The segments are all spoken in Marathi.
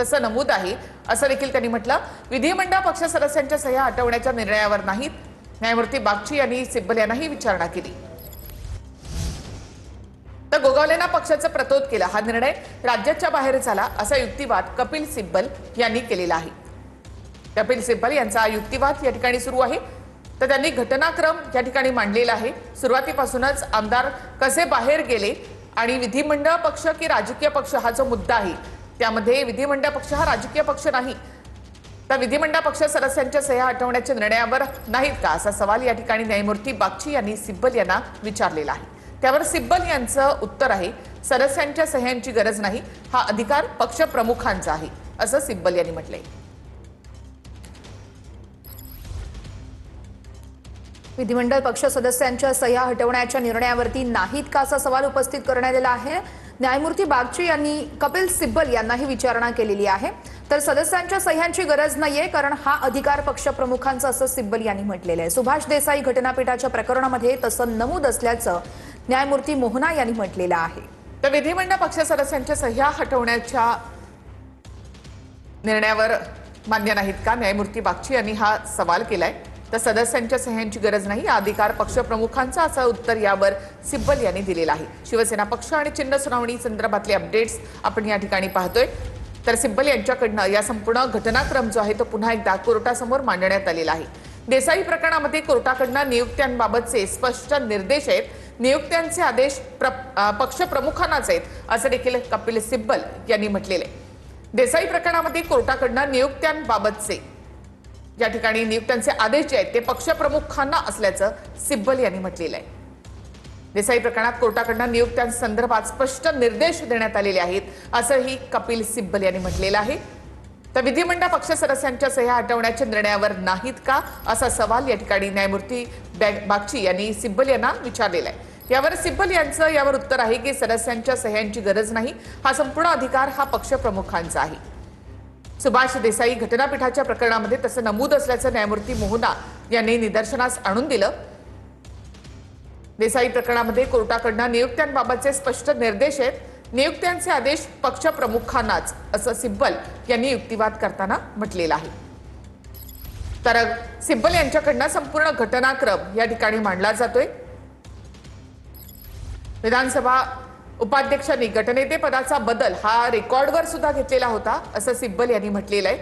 असं नमूद आहे असं देखील त्यांनी म्हटलं। विधिमंडळ पक्ष सदस्यांच्या सह्या हटवण्याच्या निर्णयावर नाहीत। न्यायमूर्ती बागची यांनी सिब्बल यांनाही विचारणा केली। तर गोगावलेंना पक्षाचा प्रतोद केला। हा निर्णय राज्याच्या बाहेर झाला असा युक्तिवाद कपिल सिब्बल यांनी केलेला आहे। कपिल सिब्बल यांचा युक्तिवाद या ठिकाणी सुरू आहे। तर त्यांनी घटनाक्रम या ठिकाणी मांडलेला आहे। सुरुवातीपासूनच आमदार कसे बाहेर गेले आणि विधिमंडळ पक्ष की राजकीय पक्ष हा जो मुद्दा आहे त्यामध्ये विधिमंडळ पक्ष हा राजकीय पक्ष नाही, तर विधिमंडळ पक्ष सदस्यांच्या सह्या हटवण्याच्या निर्णयावर नाहीत का असा सवाल या ठिकाणी न्यायमूर्ती बागची यांनी सिब्बल यांना विचारलेला आहे। त्यावर सिब्बल यांचं उत्तर आहे, सदस्यांच्या सह्यांची गरज नाही, हा अधिकार पक्ष प्रमुखांचा आहे असं सिब्बल यांनी म्हटलंय। विधिमंडळ पक्ष सदस्यांच्या सह्या हटवण्याच्या निर्णयावरती नाहीत का असा सवाल उपस्थित करण्यात आला आहे। न्यायमूर्ती बागची यांनी कपिल सिब्बल यांनाही विचारणा केलेली आहे। तर सदस्यांच्या सह्यांची गरज नाहीये कारण हा अधिकार पक्ष प्रमुखांचा असं सिब्बल यांनी म्हटलेलं आहे। सुभाष देसाई घटनापीठाच्या प्रकरणामध्ये तसं नमूद असल्याचं न्यायमूर्ती मोहना यांनी म्हटलेलं आहे। तर विधिमंडळ पक्ष सदस्यांच्या सह्या हटवण्याच्या निर्णयावर मान्य नाहीत का, न्यायमूर्ती बागची यांनी हा सवाल केलाय। तर सदस्यांच्या सह्यांची गरज नाही, हा अधिकार पक्ष प्रमुखांचा असं उत्तर यावर सिब्बल यांनी दिलेलं आहे। शिवसेना पक्ष आणि चिन्ह सुनावणी संदर्भातले अपडेट्स आपण या ठिकाणी पाहतोय। तर सिब्बल यांच्याकडनं या संपूर्ण घटनाक्रम जो आहे तो पुन्हा एकदा कोर्टासमोर मांडण्यात आलेला आहे। देसाई प्रकरणामध्ये कोर्टाकडनं नियुक्त्यांबाबतचे स्पष्ट निर्देश आहेत। नियुक्त्यांचे आदेश पक्ष प्रमुखांनाच आहेत असं देखील कपिल सिब्बल यांनी म्हटलेलं आहे। देसाई प्रकरणामध्ये कोर्टाकडनं नियुक्त्यांबाबतचे या ठिकाणी नियुक्त्यांचे आदेश जे आहेत ते पक्षप्रमुखांना असल्याचं सिब्बल यांनी म्हटलेलं आहे। देसाई प्रकरणात कोर्टाकडनं नियुक्त्यांसंदर्भात स्पष्ट निर्देश देण्यात आलेले आहेत असंही कपिल सिब्बल यांनी म्हटलेलं आहे। तर विधिमंडळ पक्ष सदस्यांच्या सह्या हटवण्याच्या निर्णयावर नाहीत का असा सवाल या ठिकाणी न्यायमूर्ती बागची यांनी सिब्बल यांना विचारलेला आहे। यावर सिब्बल यांचं यावर उत्तर आहे की सदस्यांच्या सह्यांची गरज नाही, हा संपूर्ण अधिकार हा पक्ष प्रमुखांचा आहे। सुभाष देसाई घटनापीठाच्या प्रकरणामध्ये तसं नमूद असल्याचं न्यायमूर्ती मोहना यांनी निदर्शनास आणून दिलं। देसाई प्रकरणामध्ये कोर्टाकडनं नियुक्त्यांबाबतचे स्पष्ट निर्देश आहेत। नियुक्त्यांचे आदेश पक्ष प्रमुखांनाच असं सिब्बल यांनी युक्तिवाद करताना म्हटलेलं आहे। तर सिब्बल यांच्याकडनं संपूर्ण घटनाक्रम या ठिकाणी मांडला जातोय। विधानसभा उपाध्यक्षांनी गटनेते पदाचा बदल हा रेकॉर्डवर सुद्धा घेतलेला होता असं सिब्बल यांनी म्हटलेलं आहे।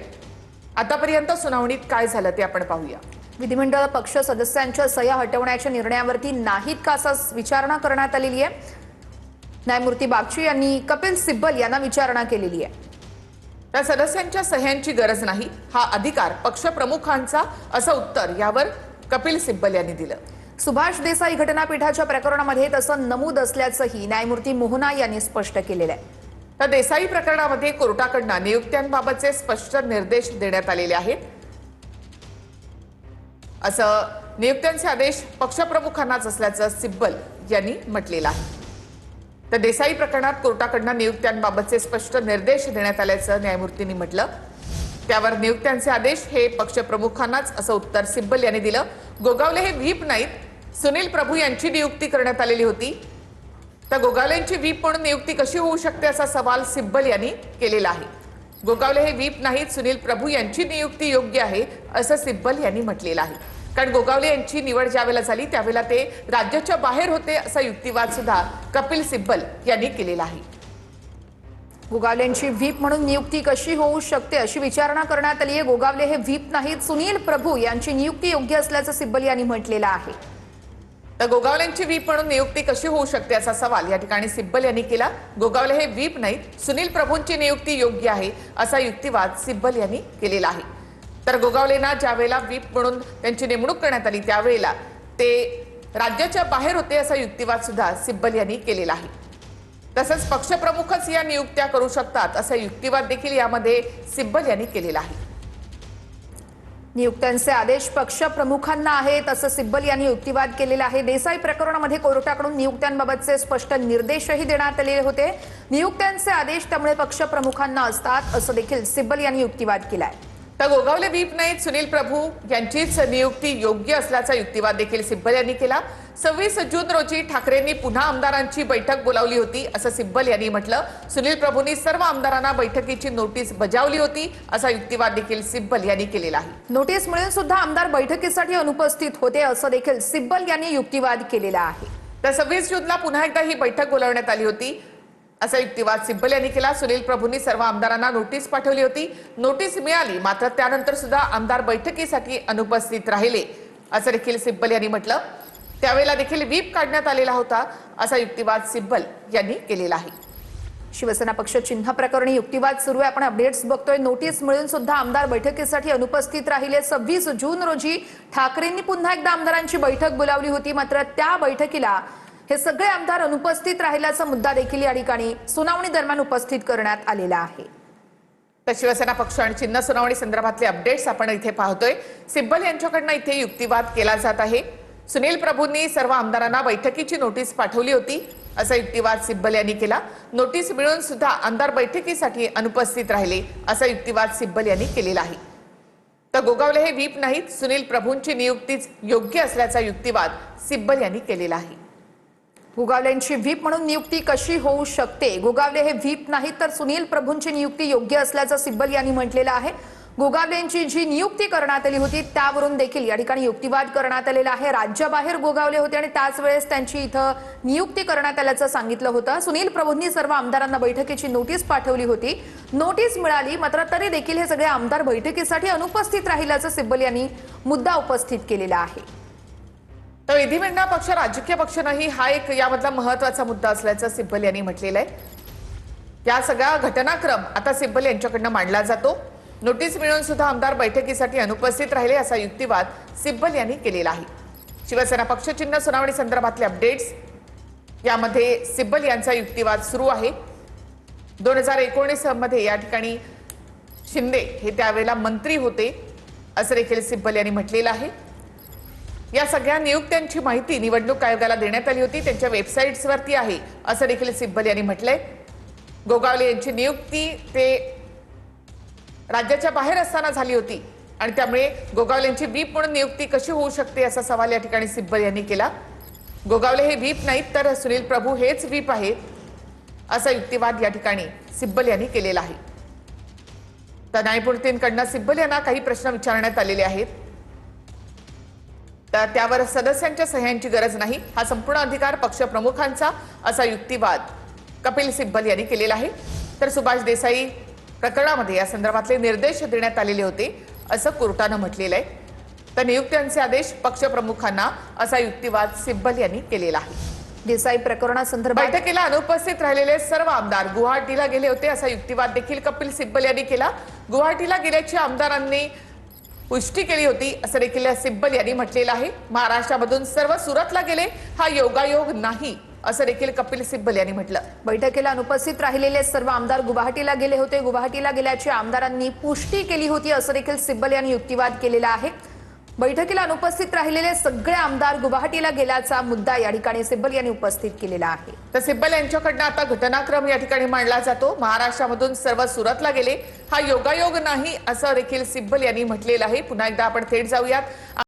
आतापर्यंत सुनावणीत काय झालं ते आपण पाहूया। विधिमंडळ पक्ष सदस्यांच्या सह्या हटवण्याच्या निर्णयावरती नाहीत का असा विचारणा करण्यात आलेली आहे। न्यायमूर्ती बागची यांनी कपिल सिब्बल यांना विचारणा केलेली आहे। त्या सदस्यांच्या सह्यांची गरज नाही, हा अधिकार पक्ष प्रमुखांचा असं उत्तर यावर कपिल सिब्बल यांनी दिलं। सुभाष देसाई घटनापीठाच्या प्रकरणामध्ये तसं नमूद असल्याचंही न्यायमूर्ती मोहना यांनी स्पष्ट केलेलं आहे। तर देसाई प्रकरणामध्ये कोर्टाकडनं नियुक्त्यांबाबतचे स्पष्ट निर्देश देण्यात आलेले आहेत। असं नियुक्त्यांचे आदेश पक्षप्रमुखांनाच असल्याचं सिब्बल यांनी म्हटलेलं आहे। तर देसाई प्रकरणात कोर्टाकडनं नियुक्त्यांबाबतचे स्पष्ट निर्देश देण्यात आल्याचं न्यायमूर्तींनी म्हटलं। त्यावर नियुक्त्यांचे आदेश हे पक्षप्रमुखांनाच असं उत्तर सिब्बल यांनी दिलं। गोगावले हे व्हीप नाहीत, सुनील प्रभू यांची नियुक्ती करण्यात आलेली होती। तर गोगावलेंची व्हीप म्हणून नियुक्ती कशी होऊ शकते असा सवाल सिब्बल यांनी केलेला आहे। गोगावले हे व्हीप नाहीत, सुनील प्रभू यांची नियुक्ती योग्य आहे असं सिब्बल यांनी म्हटलेलं आहे। कारण गोगावले यांची निवड ज्यावेळेला झाली त्यावेळेला ते राज्याच्या बाहेर होते असा युक्तिवाद सुद्धा कपिल सिब्बल यांनी केलेला आहे। गोगावलेंची व्हीप म्हणून नियुक्ती कशी होऊ शकते अशी विचारणा करण्यात आली आहे। गोगावले हे व्हीप नाहीत, सुनील प्रभू यांची नियुक्ती योग्य असल्याचं सिब्बल यांनी म्हटलेलं आहे। तर गोगावलेंची व्हीप म्हणून नियुक्ती कशी होऊ शकते असा सवाल या ठिकाणी सिब्बल यांनी केला। गोगावले हे व्हीप नाहीत, सुनील प्रभूंची नियुक्ती योग्य आहे असा युक्तिवाद सिब्बल यांनी केलेला आहे। तर गोगावलेंना ज्यावेळेला व्हीप म्हणून त्यांची नेमणूक करण्यात आली त्यावेळेला ते राज्याच्या बाहेर होते असा युक्तिवाद सुद्धा सिब्बल यांनी केलेला आहे। तसंच पक्षप्रमुखच या नियुक्त्या करू शकतात असा युक्तिवाद देखील यामध्ये सिब्बल यांनी केलेला आहे। नियुक्त्यांचे आदेश पक्ष प्रमुखांना आहेत असं सिब्बल यांनी युक्तिवाद केलेला आहे। देसाई प्रकरणामध्ये कोर्टाकडून नियुक्त्यांबाबतचे स्पष्ट निर्देशही देण्यात आलेले होते। नियुक्त्यांचे आदेश त्यामुळे पक्ष प्रमुखांना असतात असं देखील सिब्बल यांनी युक्तिवाद केलाय। तर गोगावले व्हीप नाईक सुनील प्रभू यांचीच नियुक्ती योग्य असल्याचा युक्तिवाद देखील सिब्बल यांनी केला। 26 जून रोजी ठाकरेंनी पुन्हा आमदारांची बैठक बोलावली होती असं सिब्बल यांनी म्हटलं। सुनील प्रभूंनी सर्व आमदारांना बैठकीची नोटीस बजावली होती असा युक्तिवाद देखील सिब्बल यांनी केलेला आहे। नोटीस मिळून सुद्धा आमदार बैठकीसाठी अनुपस्थित होते असं देखील सिब्बल यांनी युक्तिवाद केलेला आहे। तर 26 जूनला पुन्हा एकदा ही बैठक बोलावण्यात आली होती असा युक्तिवाद सिब्बल यांनी केला। सुनील प्रभूंनी सर्व आमदारांना नोटीस पाठवली होती, नोटीस मिळाली, मात्र त्यानंतर सुद्धा आमदार बैठकीसाठी अनुपस्थित राहिले असं देखील सिब्बल यांनी म्हटलं। त्यावेळेला देखील व्हीप काढण्यात आलेला होता असा युक्तिवाद सिब्बल यांनी केलेला आहे। शिवसेना पक्ष चिन्ह प्रकरणी युक्तिवाद सुरू आहे। आपण अपडेट्स बघतोय। नोटीस मिळून सुद्धा आमदार बैठकीसाठी अनुपस्थित राहिले। 26 जून रोजी ठाकरेंनी पुन्हा एकदा आमदारांची बैठक बोलावली होती, मात्र त्या बैठकीला हे सगळे आमदार अनुपस्थित राहिल्याचा मुद्दा देखील या ठिकाणी सुनावणी दरम्यान उपस्थित करण्यात आलेला आहे। तर शिवसेना पक्ष आणि चिन्ह सुनावणी संदर्भातले अपडेट्स आपण इथे पाहतोय। सिब्बल यांच्याकडनं इथे युक्तिवाद केला जात आहे। सुनील प्रभूंनी सर्व आमदारांना बैठकीची नोटीस पाठवली होती असा युक्तिवाद सिब्बल यांनी केला। नोटीस मिळून सुद्धा आमदार बैठकीसाठी अनुपस्थित राहिले असा युक्तिवाद सिब्बल यांनी केलेला आहे। तर गोगावले हे व्हीप नाहीत, सुनील प्रभूंची नियुक्तीच योग्य असल्याचा युक्तिवाद सिब्बल यांनी केलेला आहे। गोगावलेंची व्हीप म्हणून नियुक्ती कशी होऊ शकते? गोगावले हे व्हीप नाहीत, तर सुनील प्रभूंची नियुक्ती योग्य असल्याचं सिब्बल यांनी म्हटलेलं आहे। गोगावलेंची जी नियुक्ती करण्यात आली होती त्यावरून देखील या ठिकाणी युक्तिवाद करण्यात आलेला आहे। राज्याबाहेर गोगावले होते आणि त्याच वेळेस त्यांची इथं नियुक्ती करण्यात आल्याचं सांगितलं होतं। सुनील प्रभूंनी सर्व आमदारांना बैठकीची नोटीस पाठवली होती, नोटीस मिळाली, मात्र तरी देखील हे सगळे आमदार बैठकीसाठी अनुपस्थित राहिल्याचं सिब्बल यांनी मुद्दा उपस्थित केलेला आहे। तर विधिमंडळ पक्ष राजकीय पक्ष नाही हा एक यामधला महत्त्वाचा मुद्दा असल्याचं सिब्बल यांनी म्हटलेलं आहे। या सगळा घटनाक्रम आता सिब्बल यांच्याकडनं मांडला जातो। नोटीस मिळून सुद्धा आमदार बैठकीसाठी अनुपस्थित राहिले असा युक्तिवाद सिब्बल यांनी केलेला आहे। शिवसेना पक्ष चिन्ह सुनावणी संदर्भातले अपडेट्स यामध्ये सिब्बल यांचा युक्तिवाद सुरू आहे। 2019 मध्ये या ठिकाणी शिंदे हे त्यावेळेला मंत्री होते असं देखील सिब्बल यांनी म्हटलेलं आहे। या सगळ्या नियुक्त्यांची माहिती निवडणूक आयोगाला देण्यात आली होती, त्यांच्या वेबसाईट्सवरती आहे असं देखील सिब्बल यांनी म्हटलंय। गोगावले यांची नियुक्ती ते राज्याच्या बाहेर असताना झाली होती आणि त्यामुळे गोगावलेंची व्हीप म्हणून नियुक्ती कशी होऊ शकते असा सवाल या ठिकाणी सिब्बल यांनी केला। गोगावले हे व्हीप नाहीत, तर सुनील प्रभू हेच व्हीप आहेत असा युक्तिवाद या ठिकाणी सिब्बल यांनी केलेला आहे। तर न्यायमूर्तींकडनं सिब्बल यांना काही प्रश्न विचारण्यात आलेले आहेत, तर त्यावर सदस्यांच्या सह्यांची गरज नाही, हा संपूर्ण अधिकार पक्षप्रमुखांचा असा युक्तिवाद कपिल सिब्बल यांनी केलेला आहे। तर सुभाष देसाई प्रकरणामध्ये या संदर्भातले निर्देश देण्यात आलेले होते असं कोर्टानं म्हटलेलं आहे। तर नियुक्त्यांचे आदेश पक्षप्रमुखांना असा युक्तिवाद सिब्बल यांनी केलेला आहे। देसाई प्रकरणासंदर्भात बैठकीला अनुपस्थित राहिलेले सर्व आमदार गुवाहाटीला गेले होते असा युक्तिवाद देखील कपिल सिब्बल यांनी केला। गुवाहाटीला गेल्याची आमदारांनी पुष्टी केली होती असं देखील सिब्बल यांनी म्हटलेलं आहे। महाराष्ट्रामधून सर्व सुरतला गेले हा योगायोग नाही असं देखील कपिल सिब्बल यांनी म्हटलं। बैठकीला अनुपस्थित राहिलेले सर्व आमदार गुवाहाटीला गेले होते, गुवाहाटीला गेल्याची आमदारांनी पुष्टी केली होती असं देखील सिब्बल यांनी युक्तिवाद केलेला आहे। बैठकीला अनुपस्थित राहिलेले सगळे आमदार गुवाहाटीला गेल्याचा मुद्दा या ठिकाणी सिब्बल यांनी उपस्थित केलेला आहे। तर सिब्बल यांच्याकडनं आता घटनाक्रम या ठिकाणी मांडला जातो। महाराष्ट्रामधून सर्व सुरतला गेले हा योगायोग नाही असं देखील सिब्बल यांनी म्हटलेलं आहे। पुन्हा एकदा आपण थेट जाऊयात।